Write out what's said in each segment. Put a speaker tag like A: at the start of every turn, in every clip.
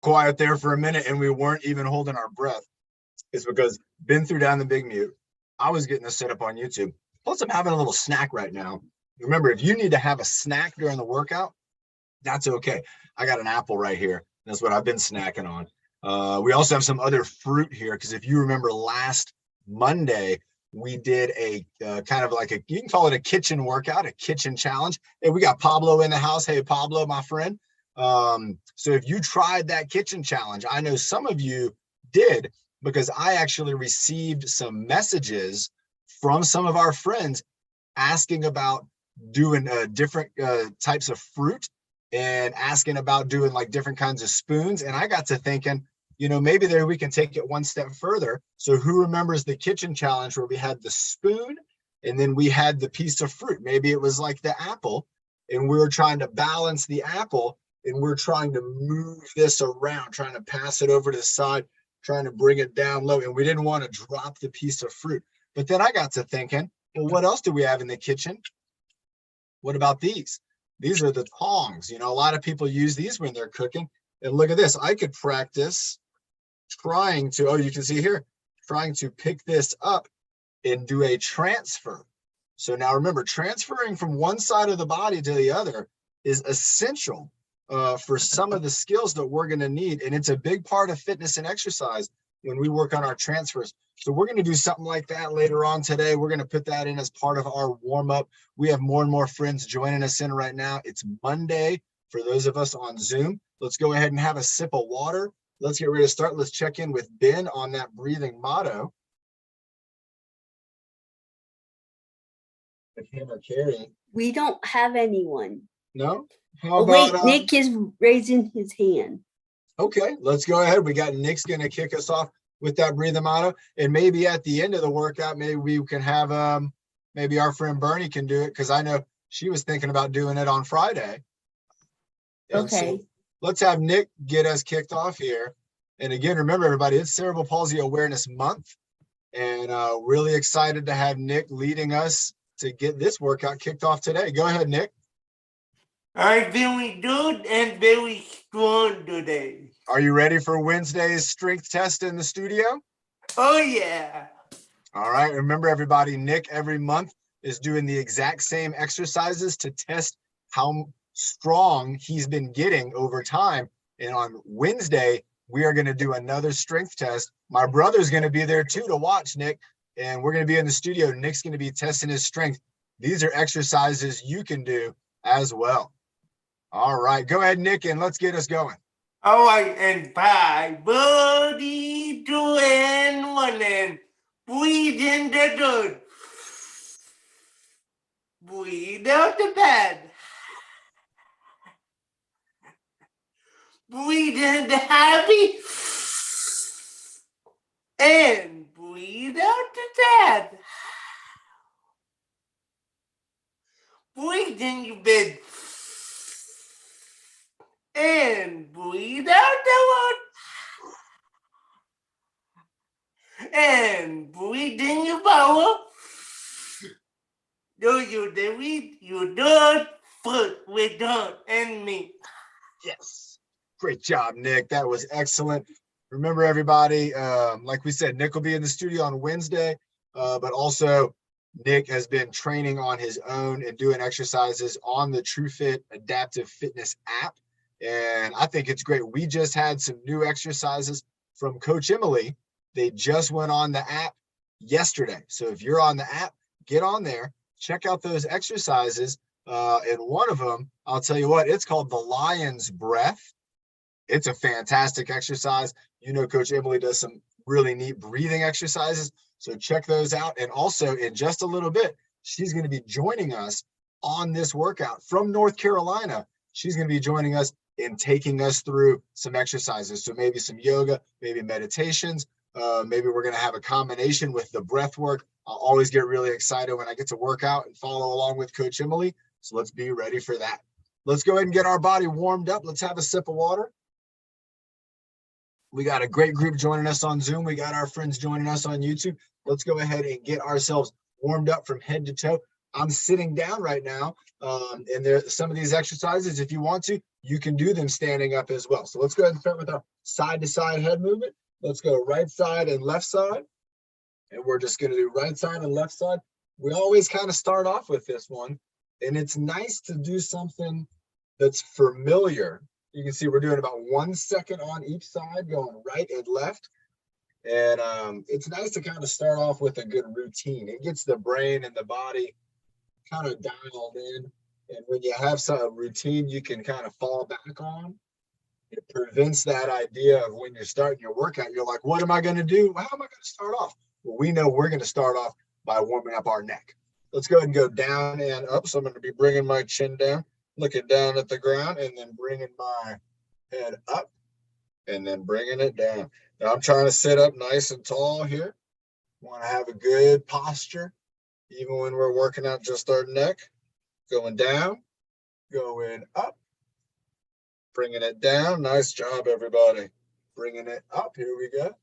A: quiet there for a minute and we weren't even holding our breath is because been through down the big mute. I was getting this set up on YouTube. Plus, I'm having a little snack right now. Remember, if you need to have a snack during the workout, that's okay. I got an apple right here. That's what I've been snacking on. We also have some other fruit here because if you remember last Monday, we did a kind of like you can call it a kitchen workout, a kitchen challenge. And we got Pablo in the house. Hey, Pablo, my friend. So if you tried that kitchen challenge, I know some of you did because I actually received some messages from some of our friends asking about doing different types of fruit and asking about doing like different kinds of spoons. And I got to thinking, maybe there we can take it one step further. So who remembers the kitchen challenge where we had the spoon and then we had the piece of fruit? Maybe it was like the apple and we were trying to balance the apple and we're trying to move this around, trying to pass it over to the side, trying to bring it down low. And we didn't want to drop the piece of fruit. But then I got to thinking, well, what else do we have in the kitchen? What about these? These are the tongs. A lot of people use these when they're cooking. And look at this. I could practice trying to, you can see here, trying to pick this up and do a transfer. So now remember, transferring from one side of the body to the other is essential for some of the skills that we're going to need. And it's a big part of fitness and exercise when we work on our transfers. So we're going to do something like that later on today. We're going to put that in as part of our warm-up. We have more and more friends joining us in right now. It's Monday for those of us on Zoom. Let's go ahead and have a sip of water. Let's get ready to start. Let's check in with Ben on that breathing motto. Him or Carrie.
B: We don't have anyone.
A: No? How about,
B: wait, Nick is raising his hand.
A: Okay, let's go ahead. We got Nick's going to kick us off with that breathing motto. And maybe at the end of the workout, maybe we can have, maybe our friend Bernie can do it because I know she was thinking about doing it on Friday. And
B: okay.
A: So let's have Nick get us kicked off here. And again, remember everybody, it's Cerebral Palsy Awareness Month. And really excited to have Nick leading us to get this workout kicked off today. Go ahead, Nick.
C: I'm very good and very strong today.
A: Are you ready for Wednesday's strength test in the studio?
C: Oh, yeah.
A: All right. Remember, everybody, Nick every month is doing the exact same exercises to test how strong he's been getting over time. And on Wednesday, we are going to do another strength test. My brother's going to be there, too, to watch, Nick. And we're going to be in the studio. Nick's going to be testing his strength. These are exercises you can do as well. All right. Go ahead, Nick, and let's get us going.
C: All right. And 5, 40, 2, and 1. And breathe in the good. Breathe out the bad. Breathe in the happy. And breathe out the sad. Breathe in your bed. And breathe out the one. And breathe in your power. Do you delete your done foot with done and me?
A: Yes. Great job, Nick. That was excellent. Remember, everybody, like we said, Nick will be in the studio on Wednesday, but also Nick has been training on his own and doing exercises on the TrueFit Adaptive Fitness app. And I think it's great. We just had some new exercises from Coach Emily. They just went on the app yesterday. So if you're on the app, get on there, check out those exercises. And one of them, I'll tell you what, it's called the Lion's Breath. It's a fantastic exercise. Coach Emily does some really neat breathing exercises. So check those out. And also in just a little bit, she's going to be joining us on this workout from North Carolina. She's going to be joining us and taking us through some exercises. So maybe some yoga, maybe meditations. Maybe we're going to have a combination with the breath work. I'll always get really excited when I get to work out and follow along with Coach Emily. So let's be ready for that. Let's go ahead and get our body warmed up. Let's have a sip of water. We got a great group joining us on Zoom. We got our friends joining us on YouTube. Let's go ahead and get ourselves warmed up from head to toe. I'm sitting down right now, and there some of these exercises, if you want to, you can do them standing up as well. So let's go ahead and start with our side to side head movement. Let's go right side and left side. And we're just going to do right side and left side. We always kind of start off with this one. And it's nice to do something that's familiar. You can see we're doing about 1 second on each side, going right and left. And it's nice to kind of start off with a good routine. It gets the brain and the body kind of dialed in. And when you have some routine you can kind of fall back on, it prevents that idea of when you're starting your workout, you're like, what am I going to do? How am I going to start off? Well, we know we're going to start off by warming up our neck. Let's go ahead and go down and up. So I'm going to be bringing my chin down, looking down at the ground, and then bringing my head up and then bringing it down. Now I'm trying to sit up nice and tall here. Want to have a good posture, even when we're working out just our neck. Going down, going up, bringing it down. Nice job, everybody. Bringing it up. Here we go.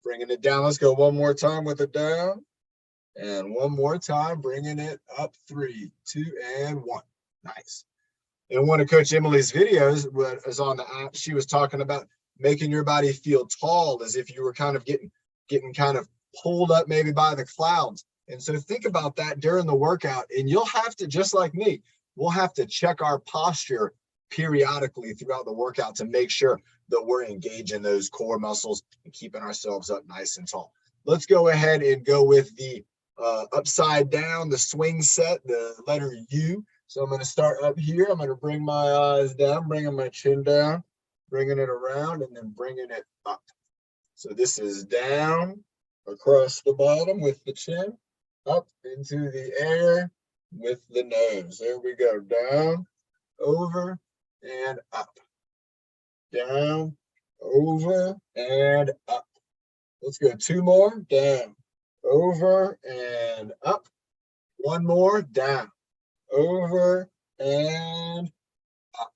A: Bringing it down. Let's go one more time with it down. And one more time, bringing it up. 3, 2, and 1. Nice. In one of Coach Emily's videos was on the app, she was talking about making your body feel tall, as if you were kind of getting kind of pulled up maybe by the clouds. And so think about that during the workout, and you'll have to, just like me, we'll have to check our posture periodically throughout the workout to make sure that we're engaging those core muscles and keeping ourselves up nice and tall. Let's go ahead and go with the upside down, the swing set, the letter U. So I'm going to start up here. I'm going to bring my eyes down, bringing my chin down, bringing it around, and then bringing it up. So this is down across the bottom with the chin, up into the air with the nose. There we go. Down, over, and up. Down, over, and up. Let's go 2 more. Down, over, and up. 1 more. Down, over, and up.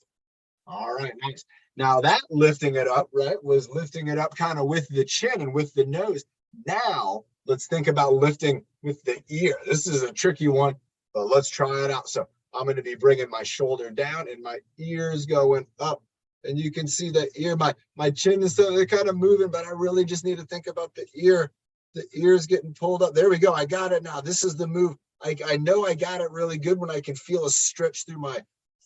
A: All right, nice. Now that lifting it up, right, was lifting it up kind of with the chin and with the nose. Now let's think about lifting with the ear. This is a tricky one, but let's try it out. So I'm going to be bringing my shoulder down and my ears going up. And you can see the ear, my chin and stuff, they're kind of moving, but I really just need to think about the ear. The ear's getting pulled up. There we go. I got it now. This is the move. I know I got it really good when I can feel a stretch through my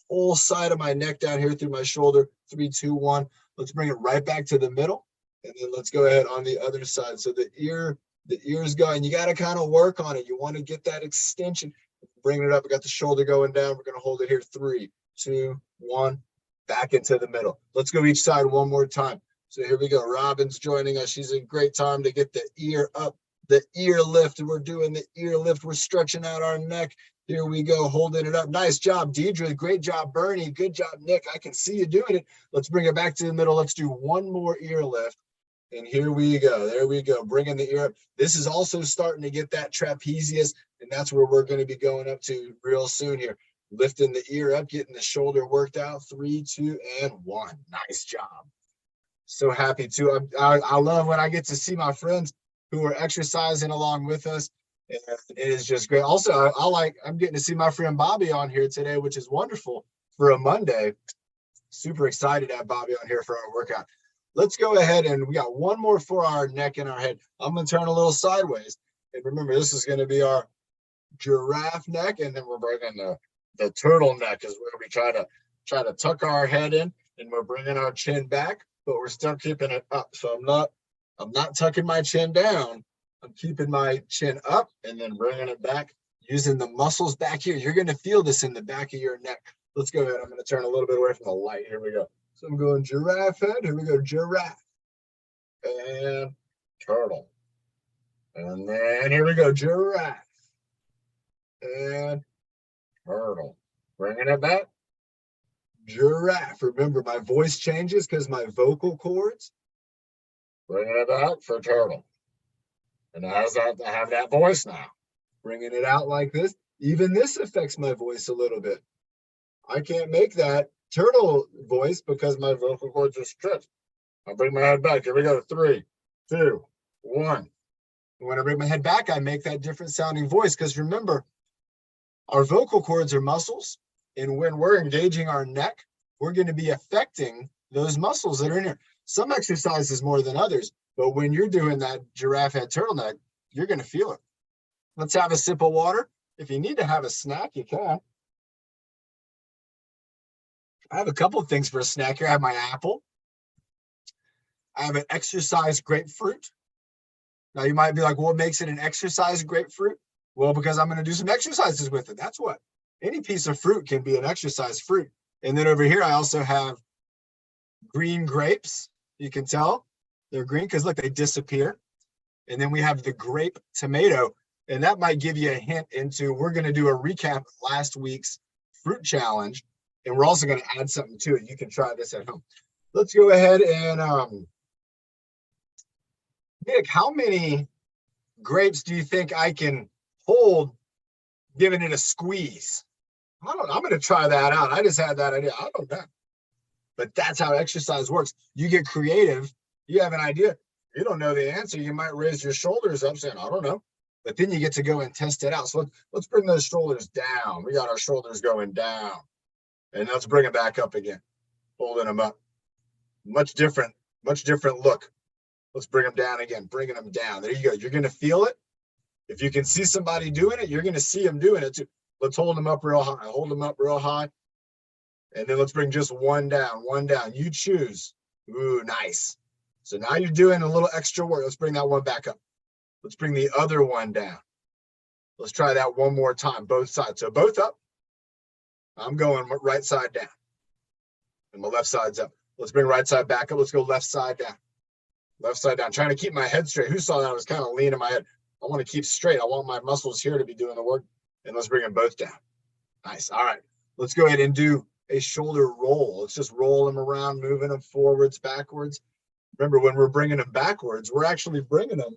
A: whole side of my neck down here through my shoulder. 3, 2, 1. Let's bring it right back to the middle. And then let's go ahead on the other side. So the ear's going. You got to kind of work on it. You want to get that extension. Bringing it up. We got the shoulder going down. We're going to hold it here. 3, 2, 1. Back into the middle. Let's go each side one more time. So here we go. Robin's joining us. She's a great time to get the ear up, the ear lift. And we're doing the ear lift. We're stretching out our neck. Here we go, holding it up. Nice job, Deidre. Great job, Bernie. Good job, Nick. I can see you doing it. Let's bring it back to the middle. Let's do 1 more ear lift. And here we go. There we go. Bringing the ear up. This is also starting to get that trapezius, and that's where we're going to be going up to real soon here. Lifting the ear up, getting the shoulder worked out. 3, 2, and 1. Nice job. So happy to. I love when I get to see my friends who are exercising along with us. And it is just great. Also, I'm getting to see my friend Bobby on here today, which is wonderful for a Monday. Super excited to have Bobby on here for our workout. Let's go ahead, and we got 1 more for our neck and our head. I'm going to turn a little sideways. And remember, this is going to be our giraffe neck, and then we're bringing the turtle neck is where we try to tuck our head in, and we're bringing our chin back, but we're still keeping it up. So I'm not tucking my chin down. I'm keeping my chin up and then bringing it back, using the muscles back here. You're going to feel this in the back of your neck. Let's go ahead. I'm going to turn a little bit away from the light. Here we go. So I'm going giraffe head. Here we go. Giraffe and turtle. And then here we go. Giraffe and turtle. Bringing it back. Giraffe. Remember, my voice changes because my vocal cords. Bringing it back for turtle. And I have that voice now. Bringing it out like this. Even this affects my voice a little bit. I can't make that turtle voice because my vocal cords are stretched. I'll bring my head back. Here we go. 3, 2, 1. When I bring my head back, I make that different sounding voice because remember, our vocal cords are muscles. And when we're engaging our neck, we're going to be affecting those muscles that are in here. Some exercises more than others, but when you're doing that giraffe head turtleneck, you're going to feel it. Let's have a sip of water. If you need to have a snack, you can. I have a couple of things for a snack here. I have my apple. I have an exercise grapefruit. Now you might be like, what makes it an exercise grapefruit? Well, because I'm going to do some exercises with it. That's what. Any piece of fruit can be an exercise fruit. And then over here, I also have green grapes. You can tell they're green because look, they disappear. And then we have the grape tomato. And that might give you a hint into, we're going to do a recap of last week's fruit challenge. And we're also going to add something to it. You can try this at home. Let's go ahead and, Nick, how many grapes do you think I can hold giving it a squeeze? I'm going to try that out. I just had that idea. I don't know. But that's how exercise works. You get creative. You have an idea. You don't know the answer. You might raise your shoulders up saying, I don't know. But then you get to go and test it out. So let's bring those shoulders down. We got our shoulders going down. And let's bring them back up again. Holding them up. Much different look. Let's bring them down again, bringing them down. There you go. You're going to feel it. If you can see somebody doing it, you're going to see them doing it too. Let's hold them up real high. Hold them up real high. And then let's bring just one down, one down. You choose. Ooh, nice. So now you're doing a little extra work. Let's bring that one back up. Let's bring the other one down. Let's try that one more time, both sides. So both up. I'm going right side down. And my left side's up. Let's bring right side back up. Let's go left side down. Left side down, trying to keep my head straight. Who saw that? I was kind of leaning my head. I want to keep straight. I want my muscles here to be doing the work. And let's bring them both down. Nice. All right. Let's go ahead and do a shoulder roll. Let's just roll them around, moving them forwards, backwards. Remember, when we're bringing them backwards, we're actually bringing them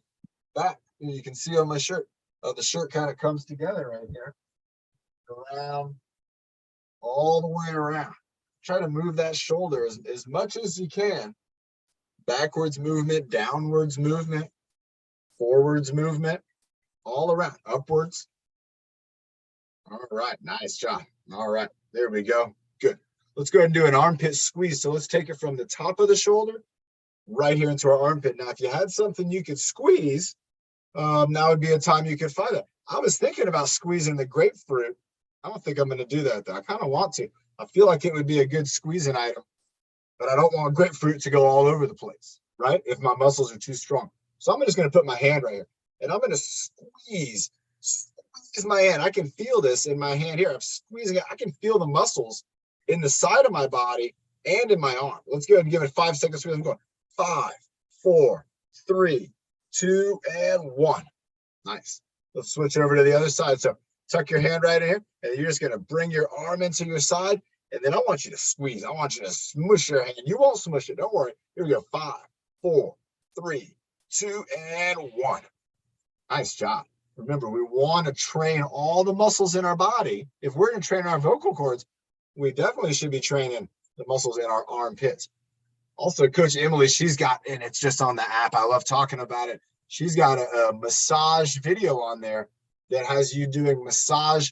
A: back. You can see on my shirt. The shirt kind of comes together right here. Around, all the way around. Try to move that shoulder as much as you can. Backwards movement, downwards movement, forwards movement, all around, upwards. All right, nice job. All right, there we go. Good. Let's go ahead and do an armpit squeeze. So let's take it from the top of the shoulder right here into our armpit. Now, if you had something you could squeeze, now would be a time you could find it. I was thinking about squeezing the grapefruit. I don't think I'm going to do that, though. I kind of want to. I feel like it would be a good squeezing item. But I don't want grapefruit to go all over the place, right? If my muscles are too strong. So I'm just going to put my hand right here. And I'm going to squeeze my hand. I can feel this in my hand here. I'm squeezing it. I can feel the muscles in the side of my body and in my arm. Let's go ahead and give it 5 seconds. I'm going 5, 4, 3, 2, and 1. Nice. Let's switch over to the other side. So tuck your hand right in here. And you're just going to bring your arm into your side. And then I want you to squeeze. I want you to smush your hand. You won't smush it. Don't worry. Here we go. 5, 4, 3, 2, and 1. Nice job. Remember, we want to train all the muscles in our body. If we're going to train our vocal cords, we definitely should be training the muscles in our armpits. Also, Coach Emily, she's got, and it's just on the app. I love talking about it. She's got a massage video on there that has you doing massage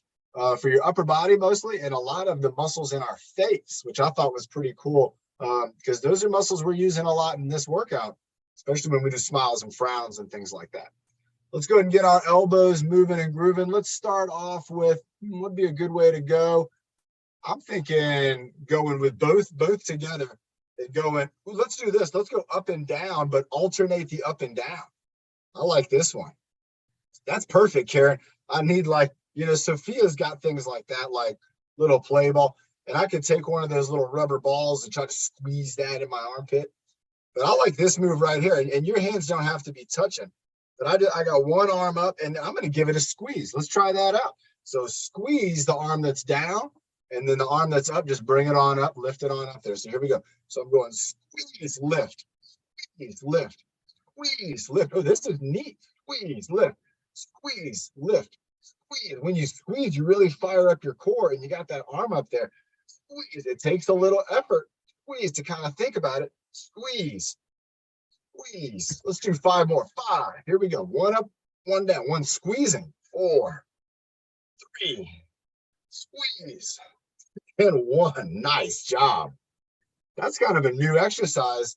A: for your upper body mostly, and a lot of the muscles in our face, which I thought was pretty cool because those are muscles we're using a lot in this workout, especially when we do smiles and frowns and things like that. Let's go ahead and get our elbows moving and grooving. Let's start off with what would be a good way to go. I'm thinking going with both together and going, let's do this. Let's go up and down, but alternate the up and down. I like this one. That's perfect, Karen. I need Sophia's got things like that, like little play ball. And I could take one of those little rubber balls and try to squeeze that in my armpit. But I like this move right here. And your hands don't have to be touching. But I got one arm up, and I'm going to give it a squeeze. Let's try that out. So squeeze the arm that's down, and then the arm that's up, just bring it on up, lift it on up there. So here we go. So I'm going squeeze, lift, squeeze, lift, squeeze, lift. Oh, this is neat. Squeeze, lift, squeeze, lift, squeeze. When you squeeze, you really fire up your core, and you got that arm up there. Squeeze. It takes a little effort, squeeze, to kind of think about it. Squeeze. Squeeze. Let's do 5 more. 5. Here we go. 1 up, 1 down. 1 squeezing. 4, 3. Squeeze. and 1. Nice job. That's kind of a new exercise.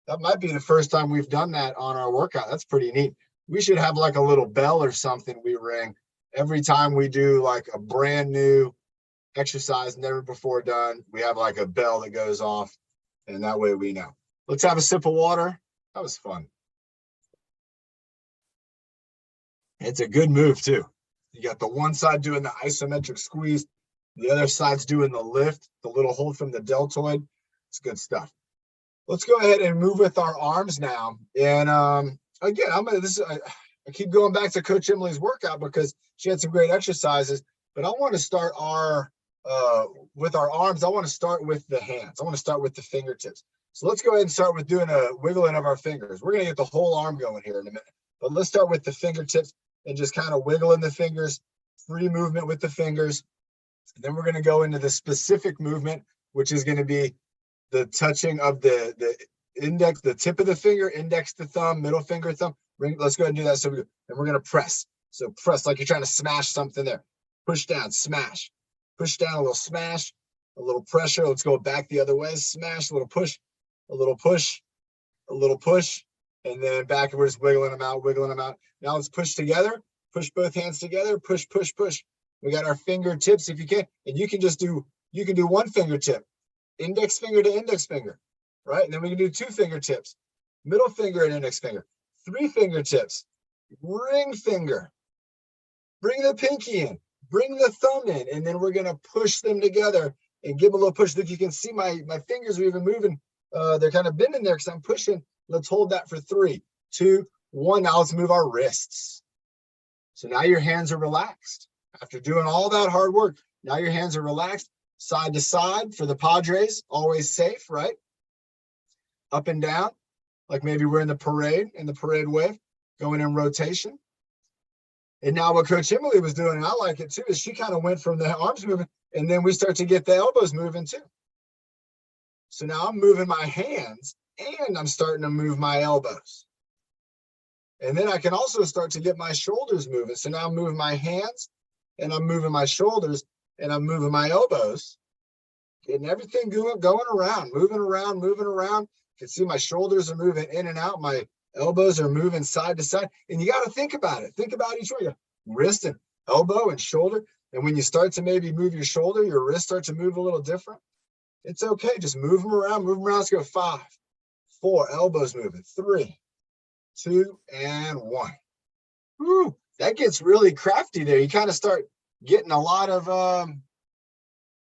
A: That might be the first time we've done that on our workout. That's pretty neat. We should have like a little bell or something we ring every time we do like a brand new exercise, never before done. We have like a bell that goes off, and that way we know. Let's have a sip of water. That was fun. It's a good move too. You got the one side doing the isometric squeeze, the other side's doing the lift, the little hold from the deltoid. It's good stuff. Let's go ahead and move with our arms now. And again, I keep going back to Coach Emily's workout because she had some great exercises, but I want to start with our arms. I want to start with the hands. I want to start with the fingertips. So let's go ahead and start with doing a wiggling of our fingers. We're going to get the whole arm going here in a minute, but let's start with the fingertips and just kind of wiggling the fingers, free movement with the fingers. And then we're going to go into the specific movement, which is going to be the touching of the index, the tip of the finger, index to thumb, middle finger, thumb. Let's go ahead and do that. So and we're going to press. So press like you're trying to smash something there. Push down, smash. Push down, a little smash, a little pressure. Let's go back the other way. Smash, a little push, a little push, a little push, and then back and we're just wiggling them out, wiggling them out. Now let's push together. Push both hands together. Push, push, push. We got our fingertips if you can. And you can do one fingertip. Index finger to index finger, right? And then we can do 2 fingertips, middle finger and index finger, 3 fingertips, ring finger, bring the pinky in, bring the thumb in, and then we're going to push them together and give them a little push. Look, you can see my fingers are even moving. They're kind of bending there because I'm pushing. Let's hold that for 3, 2, 1. Now let's move our wrists. So now your hands are relaxed. After doing all that hard work, now your hands are relaxed. Side to side for the Padres, always safe, right? Up and down, like maybe we're in the parade wave, going in rotation. And now what Coach Emily was doing, and I like it too, is she kind of went from the arms moving, and then we start to get the elbows moving too. So now I'm moving my hands, and I'm starting to move my elbows. And then I can also start to get my shoulders moving. So now I'm moving my hands, and I'm moving my shoulders, and I'm moving my elbows, getting everything going around, moving around, moving around. You can see my shoulders are moving in and out. My elbows are moving side to side. And you got to think about it. Think about each one. Wrist and elbow and shoulder. And when you start to maybe move your shoulder, your wrist starts to move a little different. It's okay. Just move them around, move them around. Let's go 5, 4, elbows moving. 3, 2, and 1. Woo, that gets really crafty there. You kind of start getting a lot of,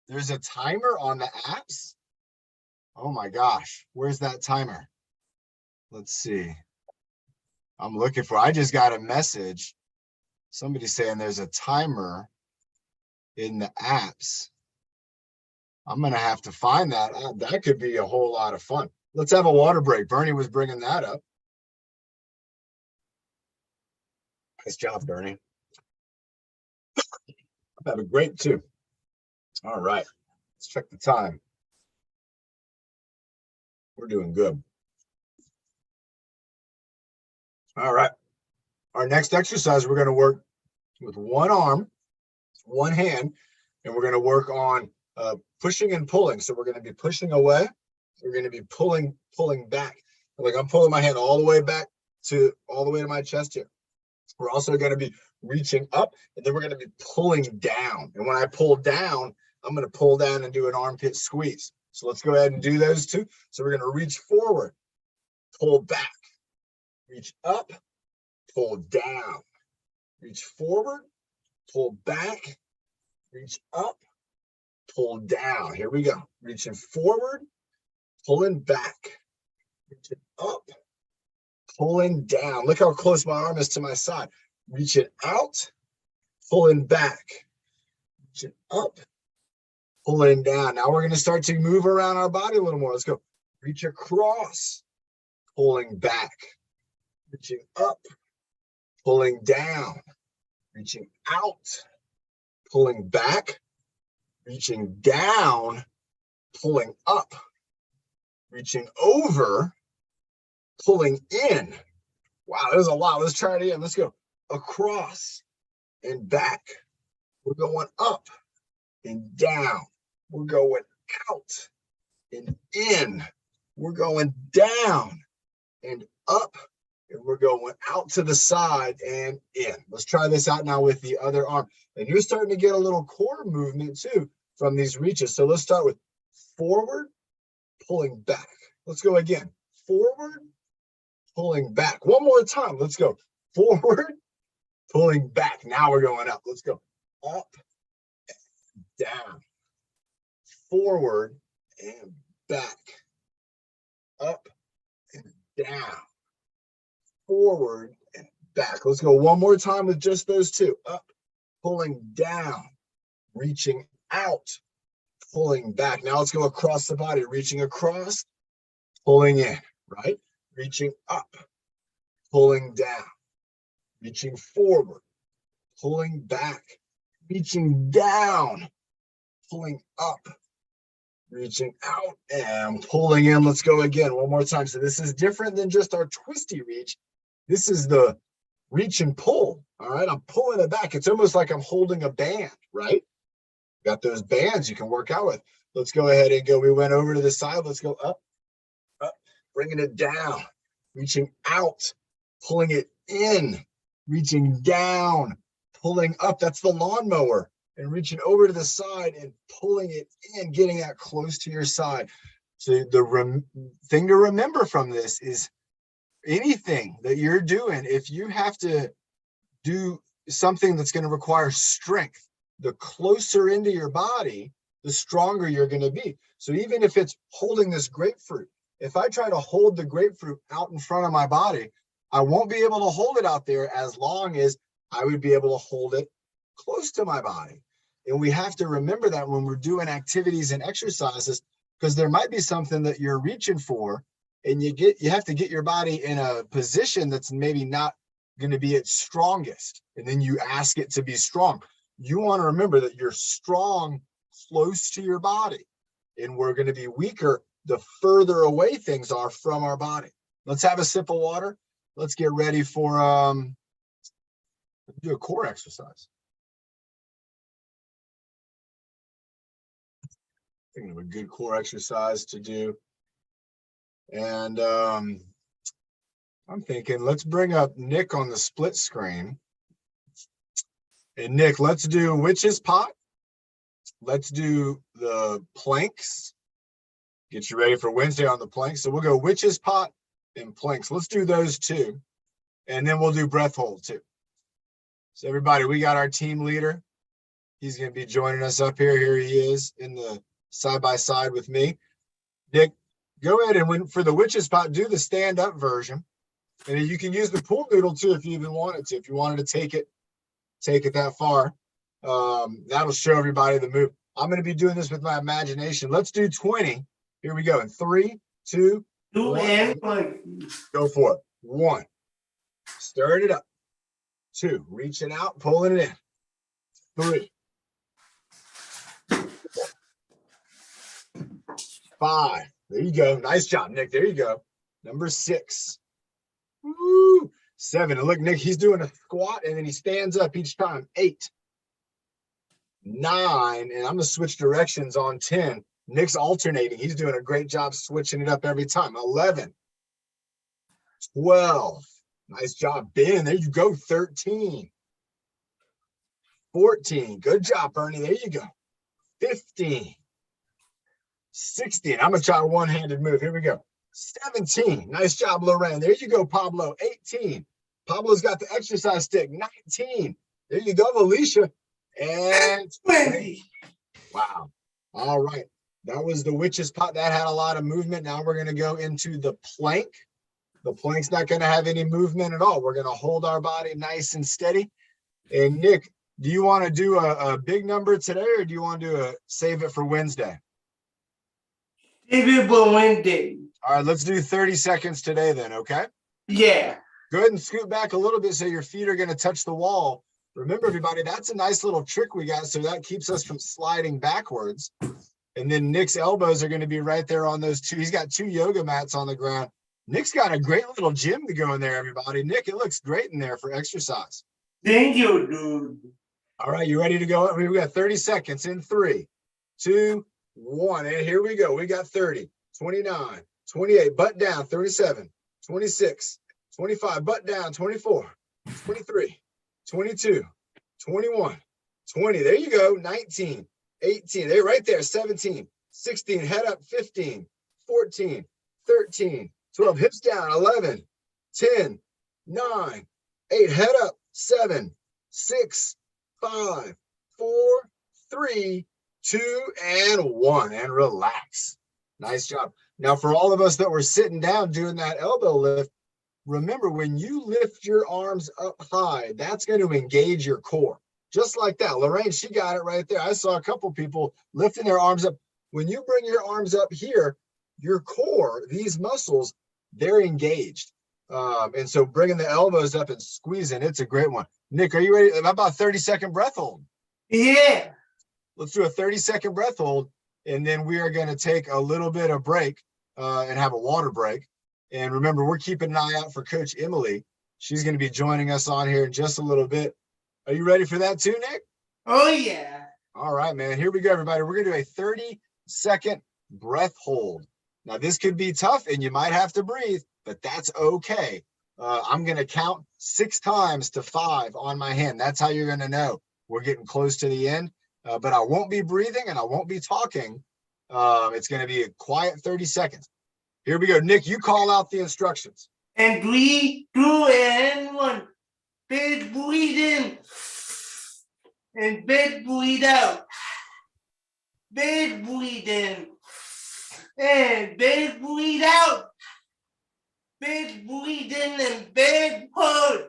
A: there's a timer on the apps. Oh my gosh, where's that timer? Let's see. I'm looking for, I just got a message. Somebody saying there's a timer in the apps. I'm going to have to find that. That could be a whole lot of fun. Let's have a water break. Bernie was bringing that up. Nice job, Bernie. I'm having great too. All right, let's check the time. We're doing good. All right, our next exercise, we're going to work with one arm, one hand, and we're going to work on pushing and pulling. So we're going to be pushing away. We're going to be pulling back. Like I'm pulling my hand all the way back to my chest here. We're also going to be reaching up, and then we're going to be pulling down. And when I pull down, I'm going to pull down and do an armpit squeeze. So let's go ahead and do those 2. So we're going to reach forward, pull back, reach up, pull down, reach forward, pull back, reach up, pull down. Here we go. Reaching forward, pulling back, reaching up, pulling down. Look how close my arm is to my side. Reaching out, pulling back, reaching up, pulling down. Now we're going to start to move around our body a little more. Let's go. Reach across, pulling back, reaching up, pulling down, reaching out, pulling back, reaching down, pulling up, reaching over, pulling in. Wow, there's a lot. Let's try it again. Let's go. Across and back. We're going up and down, We're going out and in. We're going down and up. And we're going out to the side and in. Let's try this out now with the other arm. And you're starting to get a little core movement too from these reaches. So let's start with forward, pulling back. Let's go again. Forward, pulling back. One more time. Let's go. Forward, pulling back. Now we're going up. Let's go. Up, down. Forward and back. Up and down. Forward and back. Let's go one more time with just those two. Up, pulling down, reaching out, pulling back. Now let's go across the body, reaching across, pulling in, right? Reaching up, pulling down, reaching forward, pulling back, reaching down, pulling up, reaching out and pulling in. Let's go again one more time. So this is different than just our twisty reach. This is the reach and pull. All right, I'm pulling it back. It's almost like I'm holding a band, right? Got those bands you can work out with. Let's go ahead and go. We went over to the side. Let's go up, up, bringing it down, reaching out, pulling it in, reaching down, pulling up. That's the lawnmower. And reaching over to the side and pulling it in, getting that close to your side. So the thing to remember from this is anything that you're doing, if you have to do something that's going to require strength, the closer into your body, the stronger you're going to be. So even if it's holding this grapefruit, if I try to hold the grapefruit out in front of my body, I won't be able to hold it out there as long as I would be able to hold it close to my body. And we have to remember that when we're doing activities and exercises, because there might be something that you're reaching for, and you have to get your body in a position that's maybe not going to be its strongest. And then you ask it to be strong. You want to remember that you're strong close to your body, and we're going to be weaker the further away things are from our body. Let's have a sip of water. Let's get ready for do a core exercise. Thinking of a good core exercise to do. And I'm thinking, let's bring up Nick on the split screen. And Nick, let's do witch's pot. Let's do the planks. Get you ready for Wednesday on the planks. So we'll go witch's pot and planks. Let's do those two. And then we'll do breath hold too. So everybody, we got our team leader. He's going to be joining us up here. Here he is in the side-by-side with me. Nick, go ahead and for the witch's pot, do the stand-up version. And you can use the pool noodle too if you even wanted to. If you wanted to take it that far, that'll show everybody the move. I'm going to be doing this with my imagination. Let's do 20. Here we go. In 3, 2, 1. Go for it. 1. Stirring it up. 2. Reaching out, pulling it in. 3. 5. There you go. Nice job, Nick. There you go. Number 6. Woo. 7. And look, Nick, he's doing a squat and then he stands up each time. 8. 9. And I'm going to switch directions on 10. Nick's alternating. He's doing a great job switching it up every time. 11. 12. Nice job, Ben. There you go. 13. 14. Good job, Bernie. There you go. 15. 16. I'm going to try a one-handed move. Here we go. 17. Nice job, Lorraine. There you go, Pablo. 18. Pablo's got the exercise stick. 19. There you go, Alicia. And 20. Wow. All right. That was the witch's pot. That had a lot of movement. Now we're going to go into the plank. The plank's not going to have any movement at all. We're going to hold our body nice and steady. And Nick, do you want to do a big number today, or do you want to save it for Wednesday?
C: Save it for Wednesday.
A: All right, let's do 30 seconds today then, okay?
C: Yeah.
A: Go ahead and scoot back a little bit so your feet are going to touch the wall. Remember, everybody, that's a nice little trick we got, so that keeps us from sliding backwards. And then Nick's elbows are going to be right there on those two. He's got 2 yoga mats on the ground. Nick's got a great little gym to go in there, everybody. Nick, it looks great in there for exercise.
C: Thank you, dude.
A: All right, you ready to go? We got 30 seconds in 3, 2, 1. And here we go. We got 30, 29, 28, butt down, 37, 26, 25, butt down, 24, 23, 22, 21, 20. There you go. 19, 18. They're right there. 17, 16, head up, 15, 14, 13, 12, hips down, 11, 10, 9, 8, head up, 7, 6, 5, 4, 3, 2, and 1, and relax. Nice job. Now, for all of us that were sitting down doing that elbow lift, remember when you lift your arms up high, that's going to engage your core. Just like that. Lorraine, she got it right there. I saw a couple people lifting their arms up. When you bring your arms up here, your core, these muscles, they're engaged. And so bringing the elbows up and squeezing, it's a great one. Nick, are you ready? How about 30-second breath hold?
C: Yeah.
A: Let's do a 30-second breath hold, and then we are going to take a little bit of break and have a water break. And remember, we're keeping an eye out for Coach Emily. She's going to be joining us on here in just a little bit. Are you ready for that too, Nick?
C: Oh, yeah.
A: All right, man. Here we go, everybody. We're going to do a 30-second breath hold. Now, this could be tough, and you might have to breathe, but that's okay. I'm going to count 6 times to 5 on my hand. That's how you're going to know we're getting close to the end. But I won't be breathing and I won't be talking. It's going to be a quiet 30 seconds. Here we go. Nick, you call out the instructions.
C: And 3, 2, and 1. Big breathe in. And big breathe out. Big breathe in. And big breathe out. Big breathe in and big hold.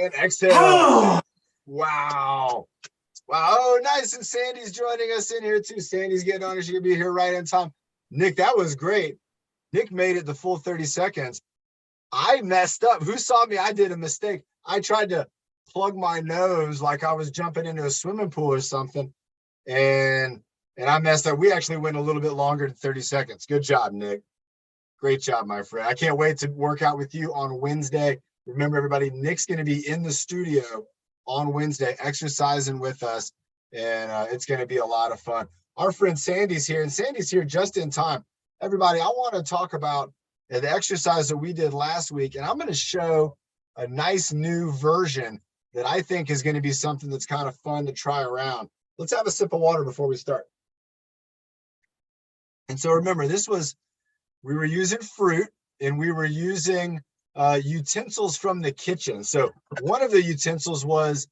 A: And exhale. Wow. Wow. Oh, nice. And Sandy's joining us in here too. Sandy's getting on. She's going to be here right on time. Nick, that was great. Nick made it the full 30 seconds. I messed up. Who saw me? I did a mistake. I tried to plug my nose like I was jumping into a swimming pool or something. And I messed up. We actually went a little bit longer than 30 seconds. Good job, Nick. Great job, my friend. I can't wait to work out with you on Wednesday. Remember, everybody, Nick's going to be in the studio on Wednesday exercising with us, and it's going to be a lot of fun. Our friend Sandy's here, and Sandy's here just in time. Everybody, I want to talk about the exercise that we did last week, and I'm going to show a nice new version that I think is going to be something that's kind of fun to try around. Let's have a sip of water before we start. And so remember, we were using fruit, and we were using utensils from the kitchen. So one of the utensils was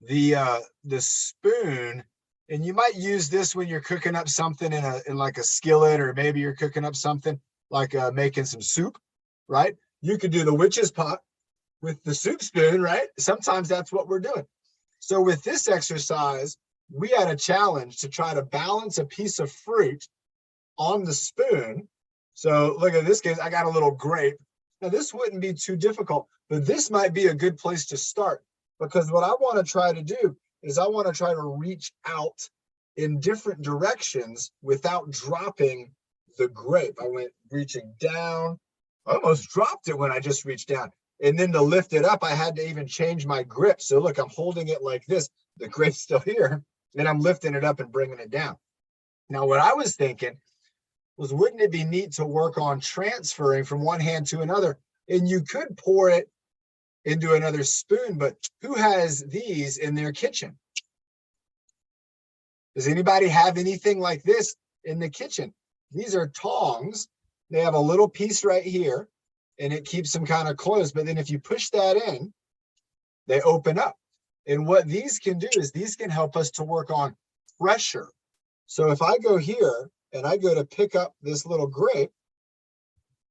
A: the spoon, and you might use this when you're cooking up something in like a skillet, or maybe you're cooking up something like making some soup, right? You could do the witch's pot with the soup spoon, right? Sometimes that's what we're doing. So with this exercise, we had a challenge to try to balance a piece of fruit on the spoon. So look at this case, I got a little grape. Now this wouldn't be too difficult, but this might be a good place to start, because what I want to try to do is I want to try to reach out in different directions without dropping the grape. I went reaching down, I almost dropped it when I just reached down. And then to lift it up, I had to even change my grip. So look, I'm holding it like this. The grape's still here, and I'm lifting it up and bringing it down. Now, what I was thinking was, wouldn't it be neat to work on transferring from one hand to another? And you could pour it into another spoon, but who has these in their kitchen? Does anybody have anything like this in the kitchen? These are tongs. They have a little piece right here, and it keeps them kind of closed. But then if you push that in, they open up. And what these can do is these can help us to work on pressure. So if I go here and I go to pick up this little grape,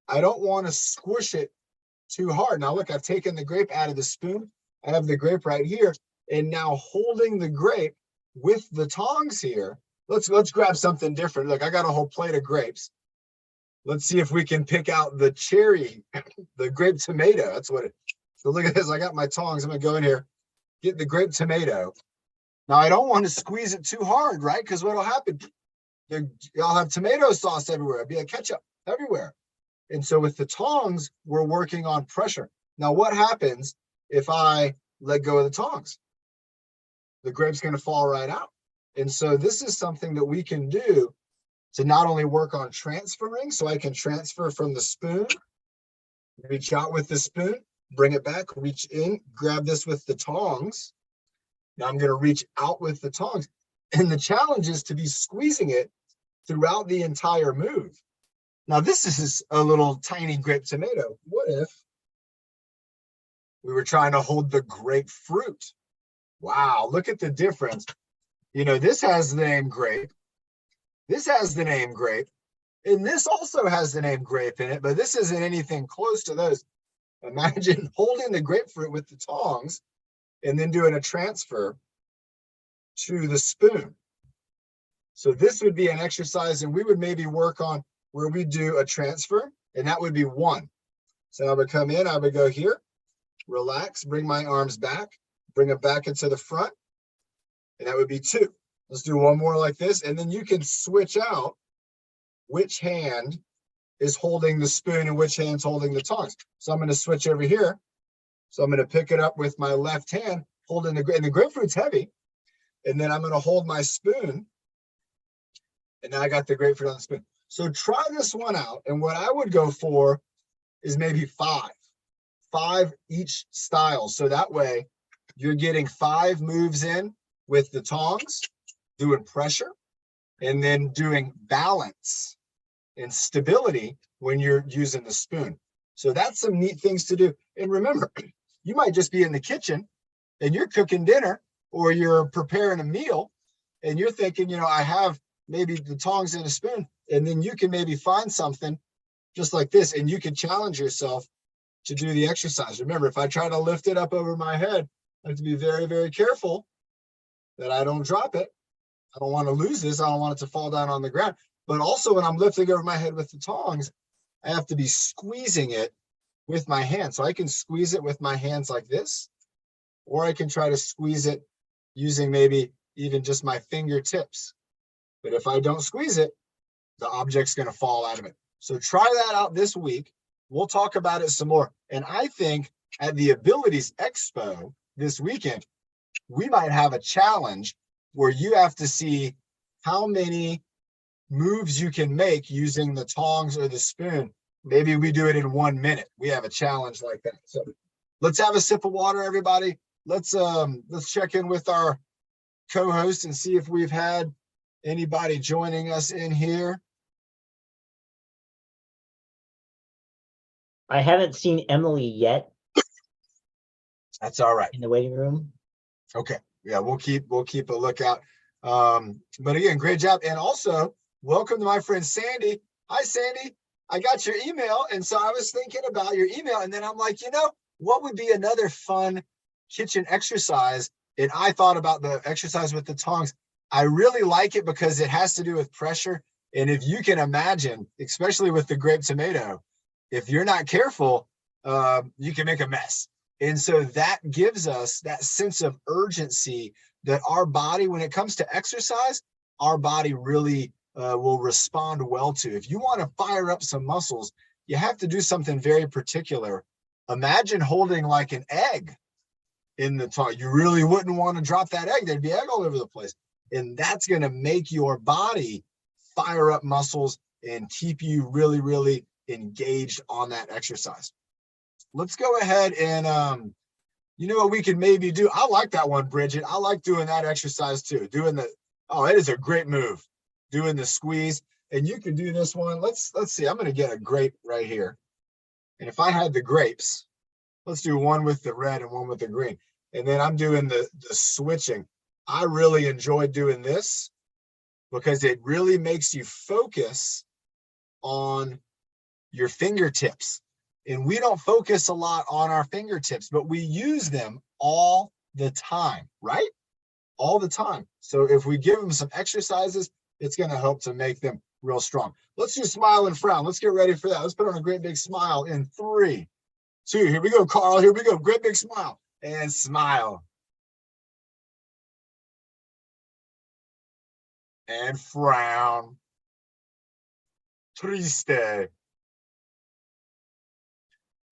A: I don't want to squish it too hard. Now look, I've taken the grape out of the spoon. I have the grape right here, and now holding the grape with the tongs here. Let's grab something different. Look, I got a whole plate of grapes. Let's see if we can pick out the cherry, the grape tomato. That's what So look at this. I got my tongs. I'm gonna go in here, get the grape tomato. Now I don't want to squeeze it too hard, right? Because what'll happen, I'll have tomato sauce everywhere. It'll be a ketchup everywhere. And so with the tongs, we're working on pressure. Now what happens if I let go of the tongs? The grape's going to fall right out. And so this is something that we can do to not only work on transferring, so I can transfer from the spoon, reach out with the spoon, bring it back, reach in, grab this with the tongs. Now I'm going to reach out with the tongs. And the challenge is to be squeezing it throughout the entire move. Now this is a little tiny grape tomato. What if we were trying to hold the grapefruit? Wow, look at the difference. You know, this has the name grape. This has the name grape. And this also has the name grape in it, but this isn't anything close to those. Imagine holding the grapefruit with the tongs and then doing a transfer to the spoon. So this would be an exercise, and we would maybe work on where we do a transfer, and that would be 1. So I would come in, I would go here, relax, bring my arms back, bring them back into the front, and that would be 2. Let's do one more like this, and then you can switch out which hand is holding the spoon and which hand's holding the tongs. So I'm going to switch over here. So I'm going to pick it up with my left hand, holding and the grapefruit's heavy, and then I'm going to hold my spoon, and now I got the grapefruit on the spoon. So try this one out, and what I would go for is maybe 5 each style. So that way you're getting 5 moves in with the tongs, doing pressure, and then doing balance and stability when you're using the spoon. So that's some neat things to do. And remember, you might just be in the kitchen and you're cooking dinner or you're preparing a meal and you're thinking, you know, I have maybe the tongs and a spoon, and then you can maybe find something just like this and you can challenge yourself to do the exercise. Remember, if I try to lift it up over my head, I have to be very, very careful that I don't drop it. I don't want to lose this. I don't want it to fall down on the ground. But also when I'm lifting over my head with the tongs, I have to be squeezing it with my hands. So I can squeeze it with my hands like this, or I can try to squeeze it using maybe even just my fingertips. But if I don't squeeze it, the object's going to fall out of it. So try that out this week. We'll talk about it some more. And I think at the Abilities Expo this weekend, we might have a challenge where you have to see how many moves you can make using the tongs or the spoon. Maybe we do it in 1 minute. We have a challenge like that. So let's have a sip of water, everybody. Let's check in with our co-host and see if we've had anybody joining us in here.
D: I haven't seen Emily yet.
A: That's all right.
D: In the waiting room.
A: Okay. Yeah, we'll keep a lookout. But again, great job. And also, welcome to my friend Sandy. Hi, Sandy. I got your email. And so I was thinking about your email. And then I'm like, you know, what would be another fun kitchen exercise? And I thought about the exercise with the tongs. I really like it because it has to do with pressure. And if you can imagine, especially with the grape tomato, if you're not careful, you can make a mess. And so that gives us that sense of urgency that our body, when it comes to exercise, our body really will respond well to. If you want to fire up some muscles, you have to do something very particular. Imagine holding like an egg in the tongue. You really wouldn't want to drop that egg. There'd be egg all over the place. And that's going to make your body fire up muscles and keep you really, really engaged on that exercise. Let's go ahead and, you know what we can maybe do? I like that one, Bridget. I like doing that exercise too. Oh, it is a great move. Doing the squeeze. And you can do this one. Let's see. I'm going to get a grape right here. And if I had the grapes, let's do one with the red and one with the green. And then I'm doing the switching. I really enjoy doing this because it really makes you focus on your fingertips. And we don't focus a lot on our fingertips, but we use them all the time, right? All the time. So if we give them some exercises, it's going to help to make them real strong. Let's do smile and frown. Let's get ready for that. Let's put on a great big smile in 3, 2. Here we go, Carl. Here we go. Great big smile. And smile. And frown. Triste.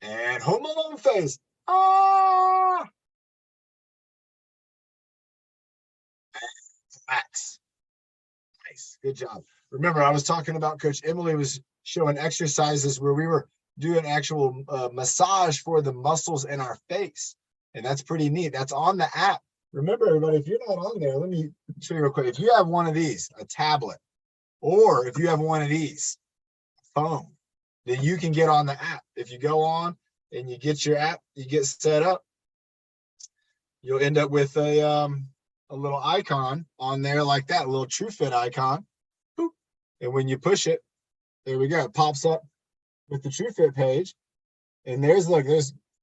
A: And home alone face. Ah. And relax. Nice. Good job. Remember, I was talking about Coach Emily was showing exercises where we were doing actual massage for the muscles in our face. And that's pretty neat. That's on the app. Remember, everybody, if you're not on there, let me show you real quick. If you have one of these, a tablet, or if you have one of these, a phone, then you can get on the app. If you go on and you get your app, you get set up, you'll end up with a little icon on there like that, a little TrueFit icon. Boop. And when you push it, there we go. It pops up with the TrueFit page. And there's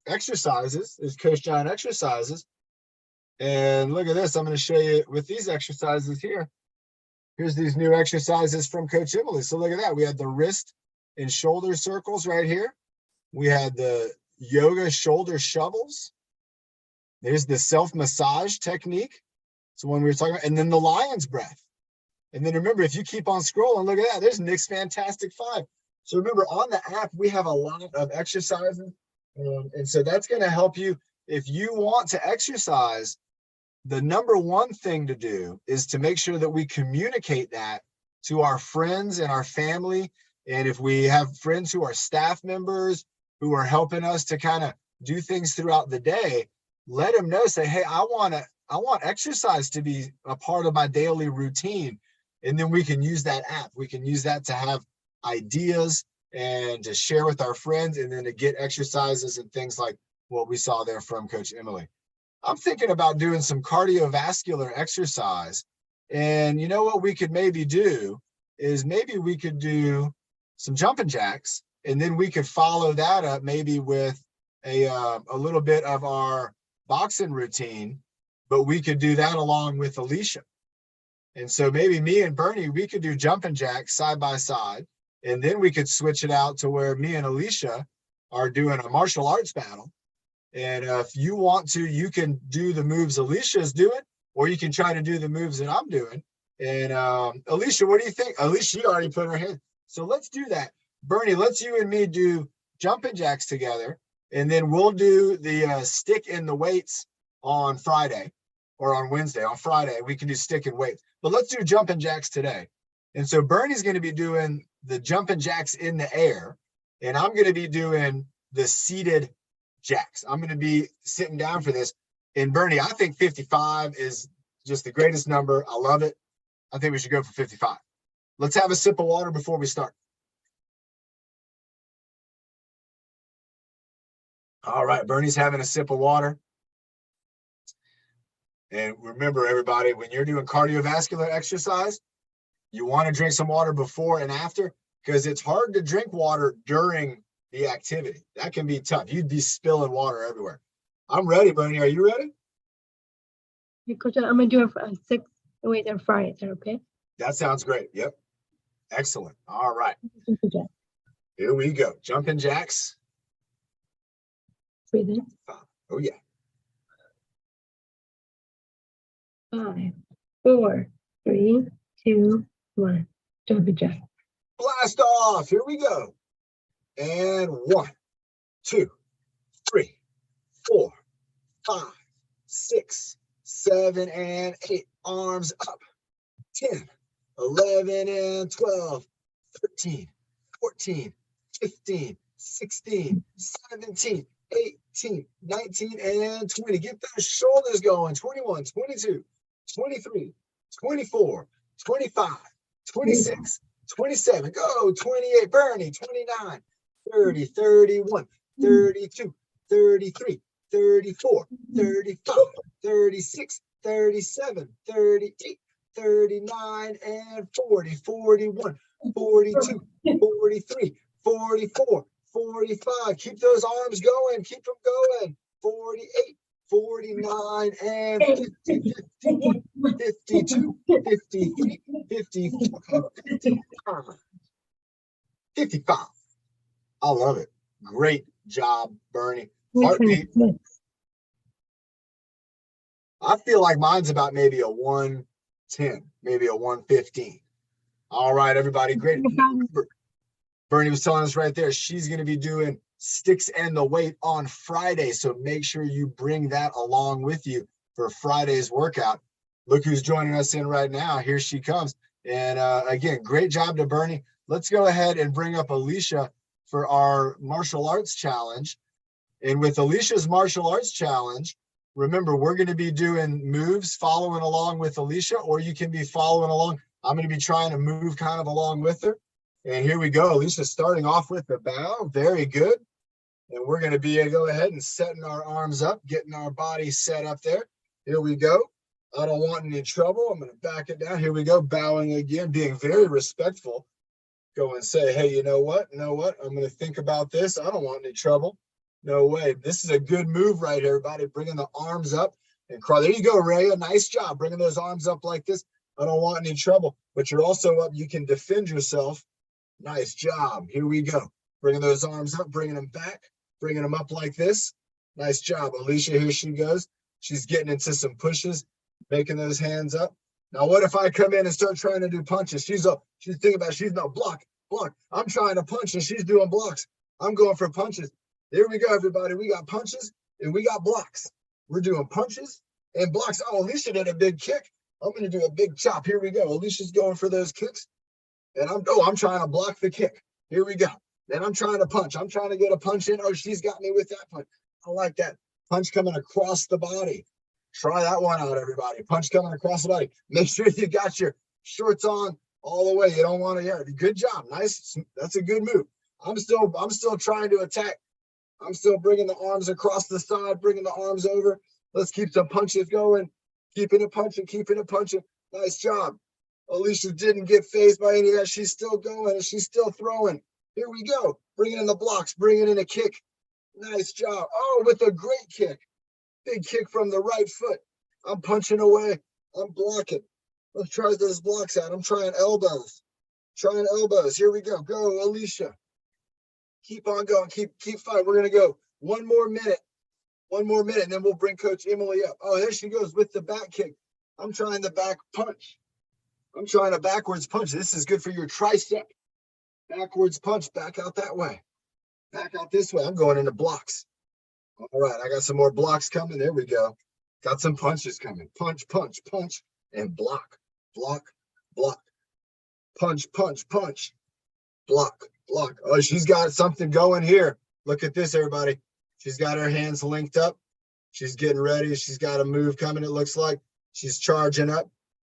A: exercises. There's Coach John exercises. And look at this. I'm going to show you with these exercises here. Here's these new exercises from Coach Emily. So look at that. We had the wrist and shoulder circles right here. We had the yoga shoulder shovels. There's the self-massage technique. So when we were talking about, and then the lion's breath. And then remember, if you keep on scrolling, look at that. There's Nick's Fantastic 5. So remember, on the app, we have a lot of exercises. And so that's going to help you. If you want to exercise, the number one thing to do is to make sure that we communicate that to our friends and our family. And if we have friends who are staff members who are helping us to kind of do things throughout the day, let them know, say, hey, I want exercise to be a part of my daily routine. And then we can use that app. We can use that to have ideas and to share with our friends, and then to get exercises and things like what we saw there from Coach Emily. I'm thinking about doing some cardiovascular exercise. And you know what we could maybe do is maybe we could do some jumping jacks, and then we could follow that up maybe with a little bit of our boxing routine, but we could do that along with Alicia. And so maybe me and Bernie, we could do jumping jacks side by side, and then we could switch it out to where me and Alicia are doing a martial arts battle. And if you want to, you can do the moves Alicia's doing, or you can try to do the moves that I'm doing. And Alicia, what do you think? Alicia, she already put her hand. So let's do that. Bernie, let's you and me do jumping jacks together. And then we'll do the stick in the weights on Friday or on Wednesday. On Friday, we can do stick and weights. But let's do jumping jacks today. And so Bernie's going to be doing the jumping jacks in the air. And I'm going to be doing the seated jacks. I'm going to be sitting down for this. And Bernie, I think 55 is just the greatest number. I love it. I think we should go for 55. Let's have a sip of water before we start. All right, Bernie's having a sip of water. And remember, everybody, when you're doing cardiovascular exercise, you want to drink some water before and after, because it's hard to drink water during the activity. That can be tough. You'd be spilling water everywhere. I'm ready, Bernie. Are you ready?
E: Yeah, Coach, I'm gonna do a 6 weight and Friday. Is that okay?
A: That sounds great. Yep. Excellent. All right.
E: Thank you, Jack.
A: Here we go. Jumping jacks.
E: Breathe in.
A: Oh, yeah.
E: 5, 4, 3, 2, 1. Jumping jack.
A: Blast off. Here we go. And 1, 2, 3, 4, 5, 6, 7, and 8. Arms up. 10, 11, and 12, 13, 14, 15, 16, 17, 18, 19, and 20. Get those shoulders going. 21, 22, 23, 24, 25, 26, 27. Go. 28. Bernie. 29, 30, 31, 32, 33, 34, 35, 36, 37, 38, 39, and 40, 41, 42, 43, 44, 45. Keep those arms going. Keep them going. 48, 49, and 50, 51, 52, 53, 54, 55. 55. I love it. Great, job, Bernie.
E: Wait,
A: Heartbeat.
E: 26.
A: I feel like mine's about maybe a 110, maybe a 115. All right, everybody, great. Bernie was telling us right there, she's going to be doing sticks and the weight on Friday. So make sure you bring that along with you for Friday's workout. Look who's joining us in right now. Here she comes. And again, great job to Bernie. Let's go ahead and bring up Alicia for our martial arts challenge. And with Alicia's martial arts challenge, remember, we're going to be doing moves following along with Alicia, or you can be following along. I'm going to be trying to move kind of along with her. And here we go. Alicia's starting off with the bow. Very good. And we're going to be go ahead and setting our arms up, getting our body set up there. Here we go. I don't want any trouble. I'm going to back it down. Here we go. Bowing again, being very respectful. Go and say, hey, you know what? I'm going to think about this. I don't want any trouble. No way. This is a good move right here, everybody. Bringing the arms up and crawl. There you go, Raya. Nice job. Bringing those arms up like this. I don't want any trouble. But you're also up. You can defend yourself. Nice job. Here we go. Bringing those arms up, bringing them back, bringing them up like this. Nice job. Alicia, here she goes. She's getting into some pushes, making those hands up. Now, what if I come in and start trying to do punches? She's thinking about, she's no block. I'm trying to punch and she's doing blocks. I'm going for punches. Here we go, everybody. We got punches and we got blocks. We're doing punches and blocks. Oh, Alicia did a big kick. I'm going to do a big chop. Here we go. Alicia's going for those kicks. And I'm trying to block the kick. Here we go. Then I'm trying to punch. I'm trying to get a punch in. Oh, she's got me with that punch. I like that. Punch coming across the body. Try that one out, everybody. Punch coming across the body. Make sure you got your shorts on all the way. You don't want to, yeah, good job. Nice. That's a good move. I'm still trying to attack. I'm still bringing the arms across the side, bringing the arms over. Let's keep some punches going. Keeping it punching, keeping it punching. Nice job. Alicia didn't get phased by any of that. She's still going and she's still throwing. Here we go. Bringing in the blocks, bringing in a kick. Nice job. Oh, with a great kick. Big kick from the right foot. I'm punching away. I'm blocking. Let's try those blocks out. I'm trying elbows. Trying elbows. Here we go. Go, Alicia. Keep on going. Keep fighting. We're going to go one more minute. One more minute, and then we'll bring Coach Emily up. Oh, there she goes with the back kick. I'm trying the back punch. I'm trying a backwards punch. This is good for your tricep. Backwards punch, back out that way. Back out this way. I'm going into blocks. All right, I got some more blocks coming. There we go. Got some punches coming. Punch, punch, punch, and block, block, block. Punch, punch, punch, block, block. Oh, she's got something going here. Look at this, everybody. She's got her hands linked up. She's getting ready. She's got a move coming, it looks like. She's charging up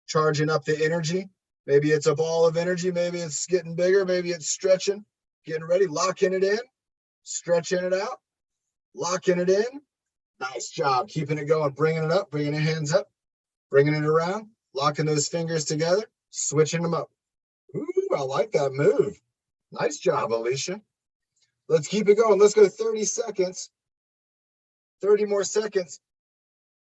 A: the energy. Maybe it's a ball of energy. Maybe it's getting bigger. Maybe it's stretching, getting ready, locking it in, stretching it out, locking it in. Nice job. Keeping it going, bringing it up, bringing the hands up, bringing it around, locking those fingers together, switching them up. Ooh, I like that move. Nice job, Alicia. Let's keep it going. Let's go 30 seconds. 30 more seconds.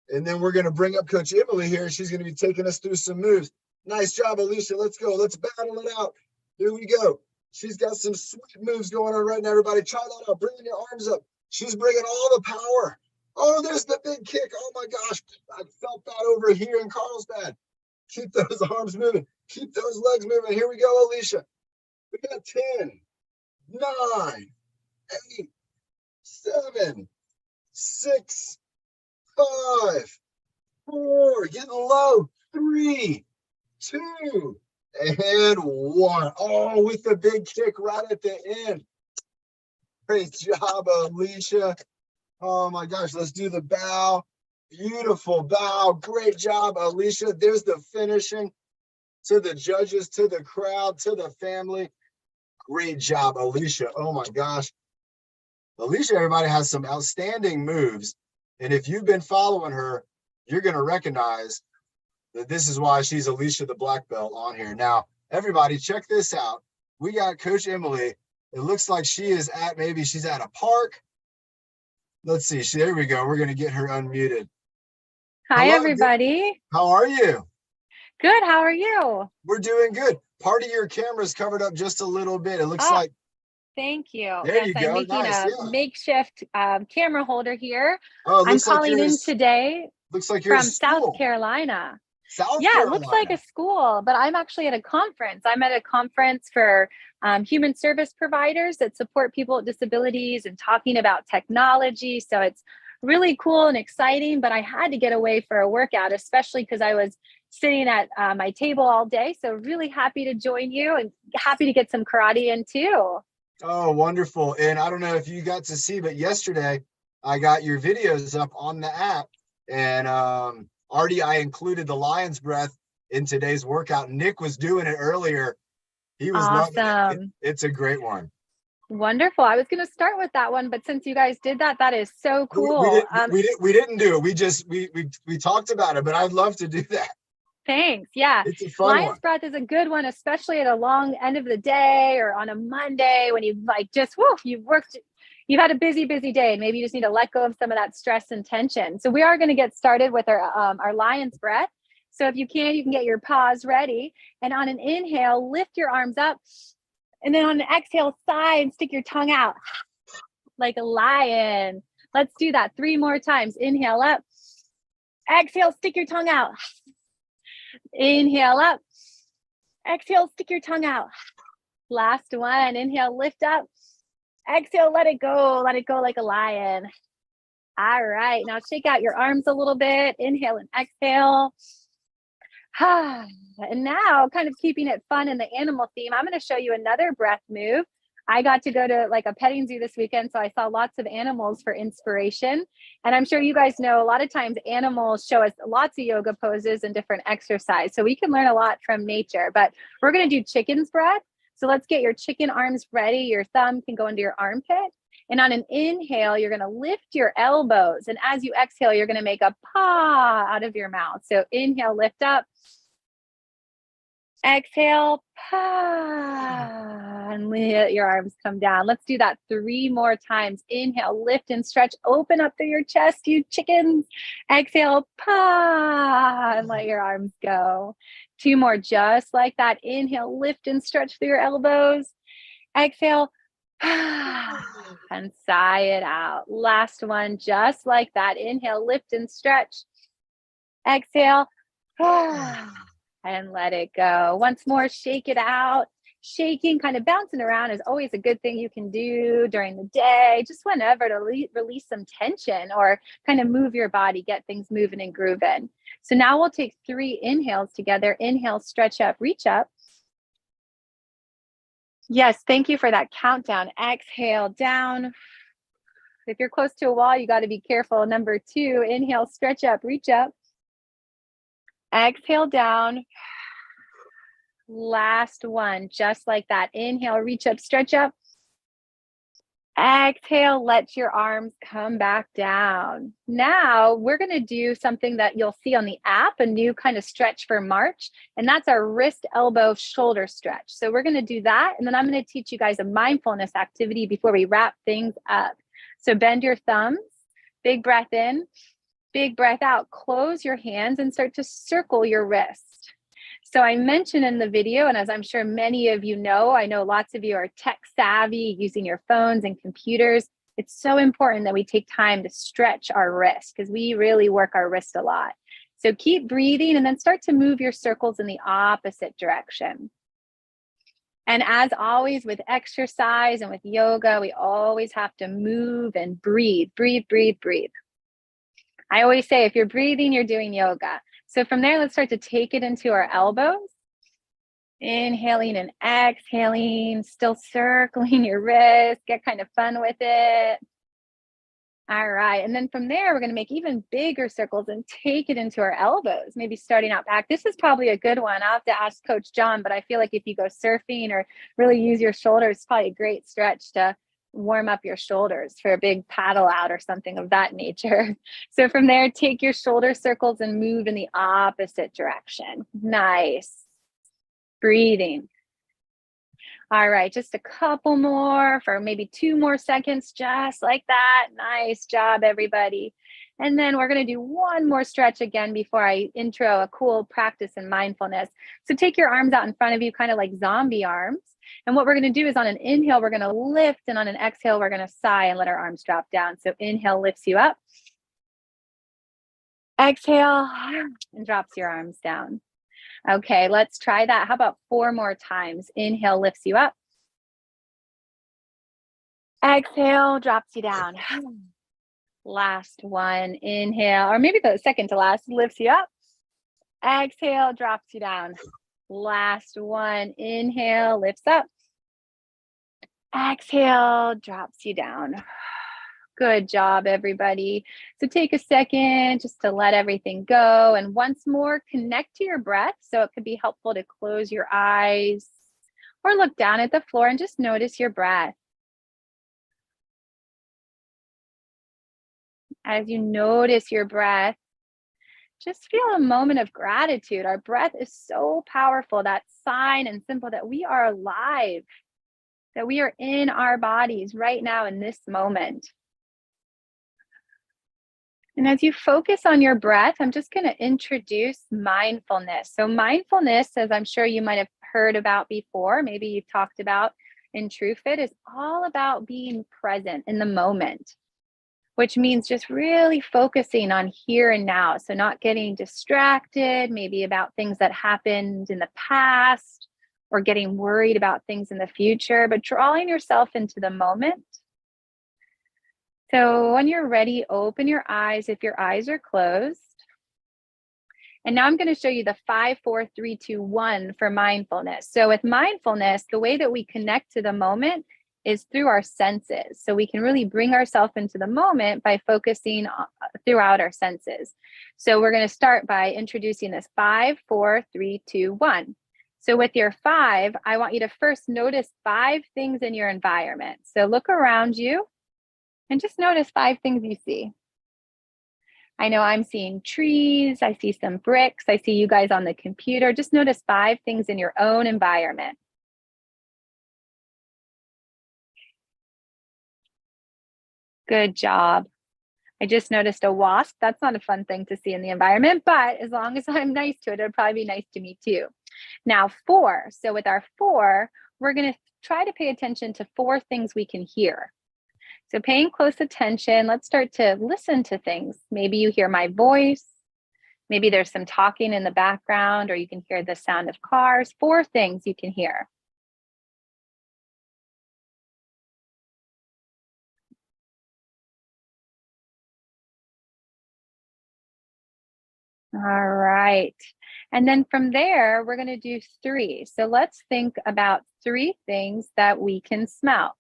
A: And then we're going to bring up Coach Emily here. She's going to be taking us through some moves. Nice job, Alicia. Let's go. Let's battle it out. Here we go. She's got some sweet moves going on right now, everybody. Try that out. Bringing your arms up. She's bringing all the power. Oh, there's the big kick. Oh, my gosh. I felt that over here in Carlsbad. Keep those arms moving. Keep those legs moving. Here we go, Alicia. We got 10, 9, 8, 7, 6, 5, 4, getting low, 3, 2, and 1. Oh, with the big kick right at the end. Great job, Alicia. Oh my gosh, let's do the bow. Beautiful bow. Great job, Alicia. There's the finishing. To the judges, to the crowd, to the family. Great job, Alicia. Oh my gosh. Alicia, everybody, has some outstanding moves. And if you've been following her, you're going to recognize that this is why she's Alicia the Black Belt on here. Now, everybody, check this out. We got Coach Emily. It looks like she is at, maybe she's at a park. Let's see. There we go. We're going to get her unmuted.
F: Hi,
A: Hello,
F: everybody.
A: How are you?
F: Good. How are you?
A: We're doing good. Part of your camera's covered up just a little bit. It looks
F: Oh.
A: like
F: Thank you.
A: There
F: Yes,
A: you
F: I'm
A: go.
F: making
A: Nice.
F: a
A: Yeah.
F: makeshift camera holder here.
A: Oh, it
F: I'm calling in today
A: looks like you're at a
F: from South
A: school.
F: Carolina.
A: South
F: Yeah, it looks like
A: Carolina.
F: a school, but I'm actually at a conference. I'm at a conference for human service providers that support people with disabilities and talking about technology. So it's really cool and exciting, but I had to get away for a workout, especially because I was sitting at my table all day. So really happy to join you and happy to get some karate in too.
A: Oh, wonderful. And I don't know if you got to see, but yesterday I got your videos up on the app, and already I included the lion's breath in today's workout. Nick was doing it earlier. He was loving it.
F: Awesome.
A: It's a great one.
F: Wonderful. I was going to start with that one, but since you guys did that, that is so cool.
A: We didn't do it. We talked about it, but I'd love to do that.
F: Thanks. Yeah.
A: It's a fun
F: Lion's
A: one.
F: breath is a good one, especially at a long end of the day or on a Monday when you like just, whoo, you've had a busy day, and maybe you just need to let go of some of that stress and tension. So we are going to get started with our lion's breath. So if you can get your paws ready, and on an inhale, lift your arms up, and then on an exhale, sigh and stick your tongue out like a lion. Let's do that 3 more times. Inhale up, exhale, stick your tongue out. Inhale up, exhale, stick your tongue out. Last one. Inhale, lift up, exhale, let it go like a lion. All right, now shake out your arms a little bit. Inhale and exhale. And now, kind of keeping it fun in the animal theme, I'm going to show you another breath move. I got to go to like a petting zoo this weekend, so I saw lots of animals for inspiration. And I'm sure you guys know a lot of times animals show us lots of yoga poses and different exercise. So we can learn a lot from nature, but we're going to do chicken's breath. So let's get your chicken arms ready. Your thumb can go into your armpit. And on an inhale, you're going to lift your elbows. And as you exhale, you're going to make a paw out of your mouth. So inhale, lift up. Exhale, paw, and let your arms come down. Let's do that 3 more times. Inhale, lift and stretch. Open up through your chest, you chickens. Exhale, paw, and let your arms go. 2 more, just like that. Inhale, lift and stretch through your elbows. Exhale, and sigh it out. Last one, just like that. Inhale, lift and stretch. Exhale, and let it go. Once more, shake it out. Shaking, kind of bouncing around is always a good thing you can do during the day, just whenever to release some tension or kind of move your body, get things moving and grooving. So now we'll take 3 inhales together. Inhale, stretch up, reach up. Yes, thank you for that countdown. Exhale, down. If you're close to a wall, you got to be careful. Number 2, inhale, stretch up, reach up. Exhale, down. Last one, just like that. Inhale, reach up, stretch up. Exhale, let your arms come back down. Now we're going to do something that you'll see on the app, a new kind of stretch for March, and that's our wrist, elbow, shoulder stretch. So we're going to do that, and then I'm going to teach you guys a mindfulness activity before we wrap things up. So bend your thumbs, big breath in, big breath out. Close your hands and start to circle your wrist. So I mentioned in the video, and as I'm sure many of you know, I know lots of you are tech savvy using your phones and computers. It's so important that we take time to stretch our wrist because we really work our wrist a lot. So keep breathing and then start to move your circles in the opposite direction. And as always with exercise and with yoga, we always have to move and breathe, breathe, breathe, breathe. I always say, if you're breathing, you're doing yoga. So from there, let's start to take it into our elbows. Inhaling and exhaling, still circling your wrist, get kind of fun with it. All right, and then from there, we're gonna make even bigger circles and take it into our elbows, maybe starting out back. This is probably a good one. I'll have to ask Coach John, but I feel like if you go surfing or really use your shoulders, it's probably a great stretch to warm up your shoulders for a big paddle out or something of that nature. So from there, take your shoulder circles and move in the opposite direction. Nice. Breathing. All right, just a couple more for maybe 2 more seconds, just like that. Nice job, everybody. And then we're going to do one more stretch again before I intro a cool practice in mindfulness. So take your arms out in front of you, kind of like zombie arms. And what we're going to do is on an inhale, we're going to lift, and on an exhale, we're going to sigh and let our arms drop down. So inhale lifts you up. Exhale and drops your arms down. Okay, let's try that. How about 4 more times? Inhale lifts you up. Exhale drops you down. Last one, inhale, or maybe the second to last, lifts you up. Exhale, drops you down. Last one, inhale, lifts up. Exhale, drops you down. Good job, everybody. So take a second just to let everything go. And once more, connect to your breath. So it could be helpful to close your eyes or look down at the floor and just notice your breath. As you notice your breath, just feel a moment of gratitude. Our breath is so powerful, that sign and symbol that we are alive, that we are in our bodies right now in this moment. And as you focus on your breath, I'm just going to introduce mindfulness. So mindfulness, as I'm sure you might have heard about before, maybe you've talked about in TrueFit, is all about being present in the moment, which means just really focusing on here and now. So not getting distracted, maybe about things that happened in the past or getting worried about things in the future, but drawing yourself into the moment. So when you're ready, open your eyes if your eyes are closed. And now I'm going to show you the 5, 4, 3, 2, 1 for mindfulness. So with mindfulness, the way that we connect to the moment is through our senses. So we can really bring ourselves into the moment by focusing throughout our senses. So we're going to start by introducing this 5, 4, 3, 2, 1. So with your 5, I want you to first notice 5 things in your environment. So look around you and just notice 5 things you see. I know I'm seeing trees, I see some bricks, I see you guys on the computer. Just notice 5 things in your own environment. Good job. I just noticed a wasp. That's not a fun thing to see in the environment, but as long as I'm nice to it, it'll probably be nice to me too. Now 4. So with our 4, we're going to try to pay attention to 4 things we can hear. So paying close attention, let's start to listen to things. Maybe you hear my voice. Maybe there's some talking in the background, or you can hear the sound of cars. 4 things you can hear. All right. And then from there, we're going to do 3. So let's think about 3 things that we can smell.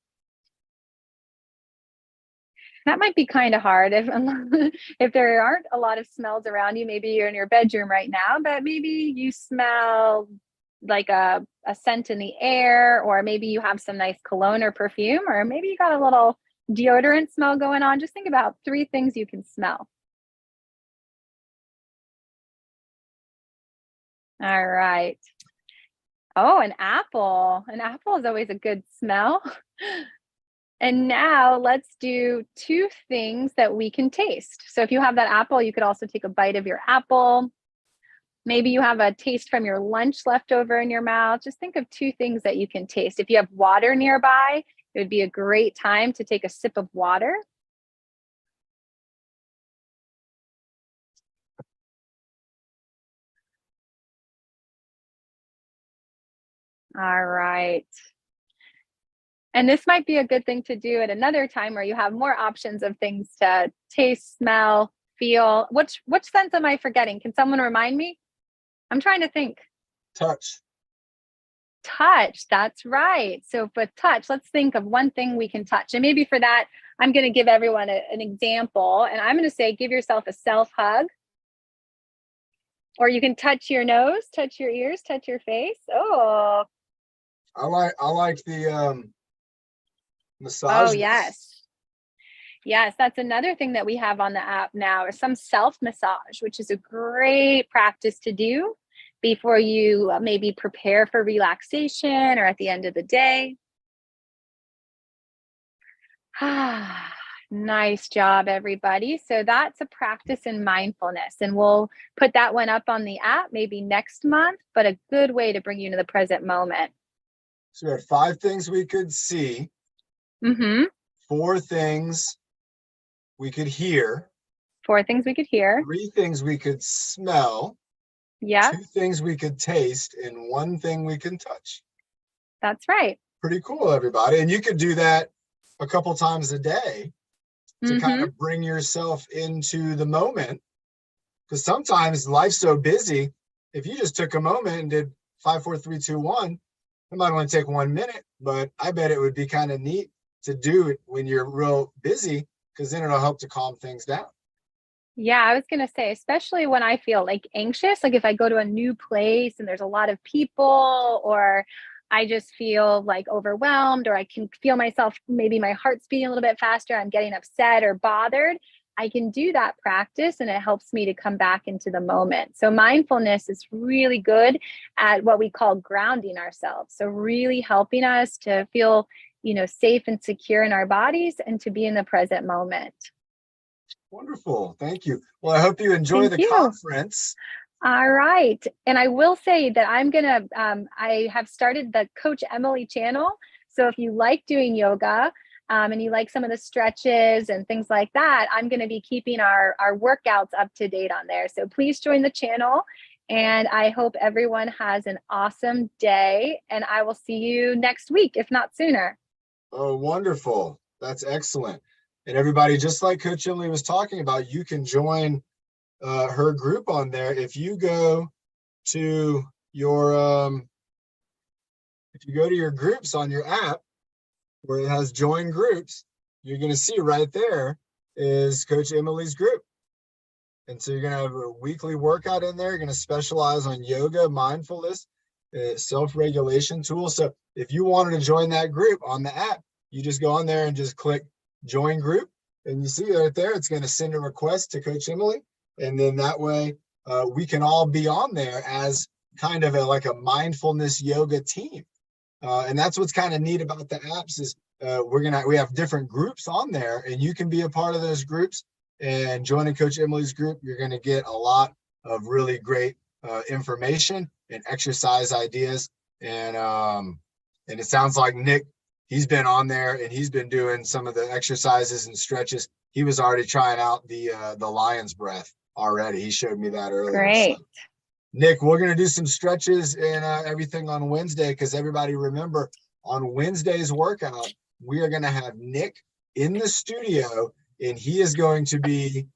F: That might be kind of hard if there aren't a lot of smells around you. Maybe you're in your bedroom right now, but maybe you smell like a scent in the air, or maybe you have some nice cologne or perfume, or maybe you got a little deodorant smell going on. Just think about 3 things you can smell. All right. Oh, an apple. An apple is always a good smell. And now let's do 2 things that we can taste. So if you have that apple, you could also take a bite of your apple. Maybe you have a taste from your lunch left over in your mouth. Just think of 2 things that you can taste. If you have water nearby, it would be a great time to take a sip of water. All right. And this might be a good thing to do at another time where you have more options of things to taste, smell, feel. Which sense am I forgetting? Can someone remind me? I'm trying to think.
A: Touch.
F: Touch, that's right. So with touch, let's think of one thing we can touch. And maybe for that, I'm going to give everyone an example. And I'm going to say, give yourself a self hug. Or you can touch your nose, touch your ears, touch your face. Oh.
A: I like the massage.
F: Oh, yes. Yes, that's another thing that we have on the app now, is some self-massage, which is a great practice to do before you maybe prepare for relaxation or at the end of the day. Nice job, everybody. So that's a practice in mindfulness, and we'll put that one up on the app maybe next month, but a good way to bring you to the present moment.
A: So we had 5 things we could see,
F: Mm-hmm.
A: 4 things we could hear,
F: 4 things we could hear.
A: 3 things we could smell,
F: Yeah,
A: 2 things we could taste, and 1 thing we can touch.
F: that's right.
A: Pretty cool, everybody. And you could do that a couple times a day to kind
F: Mm-hmm.
A: of bring yourself into the moment. Because sometimes life's so busy, if you just took a moment and did 5, 4, 3, 2, 1, it might only take 1 minute, but I bet it would be kind of neat to do it when you're real busy, because then it'll help to calm things down.
F: Yeah, I was going to say, especially when I feel like anxious, like if I go to a new place and there's a lot of people, or I just feel like overwhelmed, or I can feel myself, maybe my heart's beating a little bit faster, I'm getting upset or bothered, I can do that practice and it helps me to come back into the moment. So mindfulness is really good at what we call grounding ourselves. So really helping us to feel, safe and secure in our bodies and to be in the present moment.
A: Wonderful. Thank you. Well, I hope you enjoy
F: Thank
A: the
F: you.
A: conference.
F: All right. And I will say that I have started the Coach Emily channel. So if you like doing yoga and you like some of the stretches and things like that, I'm going to be keeping our workouts up to date on there. So please join the channel. And I hope everyone has an awesome day. And I will see you next week, if not sooner.
A: Oh, wonderful. That's excellent. And everybody, just like Coach Emily was talking about, you can join her group on there. If you go to your groups on your app where it has join groups, you're going to see right there is Coach Emily's group. And so you're going to have a weekly workout in there. You're going to specialize on yoga, mindfulness, self-regulation tools. So if you wanted to join that group on the app, you just go on there and just click join group. And you see right there, it's going to send a request to Coach Emily. And then that way we can all be on there as kind of like a mindfulness yoga team. And that's what's kind of neat about the apps is we have different groups on there, and you can be a part of those groups. And joining Coach Emily's group, you're going to get a lot of really great information and exercise ideas. And it sounds like Nick, he's been on there and he's been doing some of the exercises and stretches. He was already trying out the lion's breath already. He showed me that earlier.
F: Great.
A: So, Nick, we're going to do some stretches and everything on Wednesday, because everybody remember on Wednesday's workout, we are going to have Nick in the studio, and he is going to be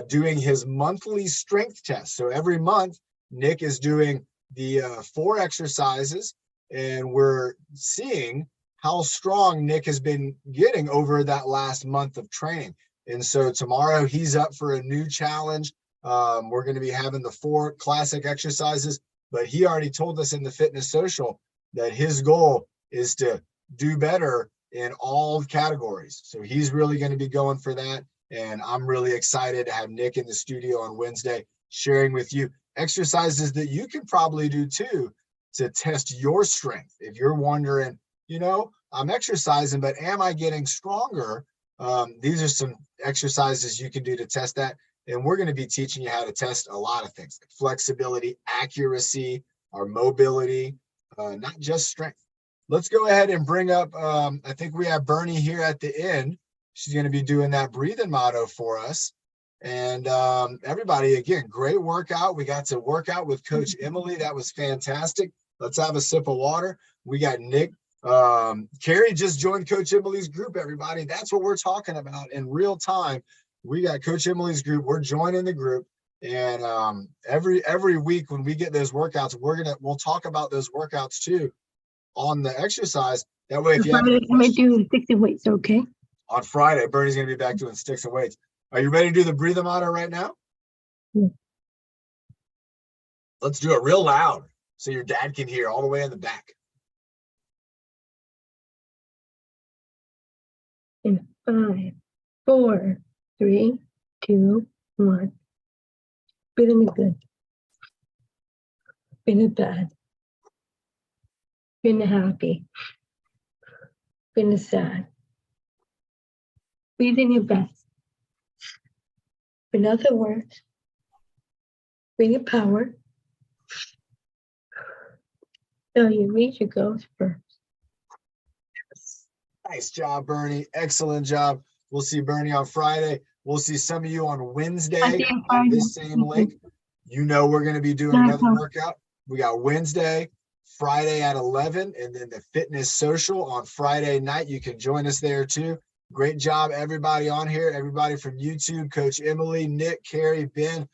A: doing his monthly strength test. So every month, Nick is doing the 4 exercises, and we're seeing how strong Nick has been getting over that last month of training. And so tomorrow he's up for a new challenge. We're going to be having the 4 classic exercises, but he already told us in the Fitness Social that his goal is to do better in all categories. So he's really going to be going for that. And I'm really excited to have Nick in the studio on Wednesday, sharing with you exercises that you can probably do too to test your strength. If you're wondering, I'm exercising, but am I getting stronger? These are some exercises you can do to test that. And we're going to be teaching you how to test a lot of things, like flexibility, accuracy, our mobility, not just strength. Let's go ahead and bring up, I think we have Bernie here at the end. She's going to be doing that breathing motto for us. And everybody, again, great workout. We got to work out with Coach Emily. That was fantastic. Let's have a sip of water. We got Nick. Carrie just joined Coach Emily's group, everybody. That's what we're talking about in real time. We got Coach Emily's group. We're joining the group. And every week when we get those workouts, we'll talk about those workouts too on the exercise. That way, if you have any
E: I might do sticks and weights, okay?
A: on Friday, Bernie's going to be back doing sticks and weights. Are you ready to do the breathing motto right now?
E: Yeah.
A: Let's do it real loud so your dad can hear all the way in the back.
E: In 5, 4, 3, 2, 1. Feeling good. Feeling bad. Feeling happy. Feeling sad. Breathing your best. In other words, bring your power. So you reach your goals first.
A: Nice job, Bernie. Excellent job. We'll see Bernie on Friday. We'll see some of you on Wednesday
E: I see you
A: on this
E: Friday.
A: same link. You know we're going to be doing another workout. We got Wednesday, Friday at 11, and then the fitness social on Friday night. You can join us there too. Great job, everybody on here. Everybody from YouTube, Coach Emily, Nick, Carrie, Ben.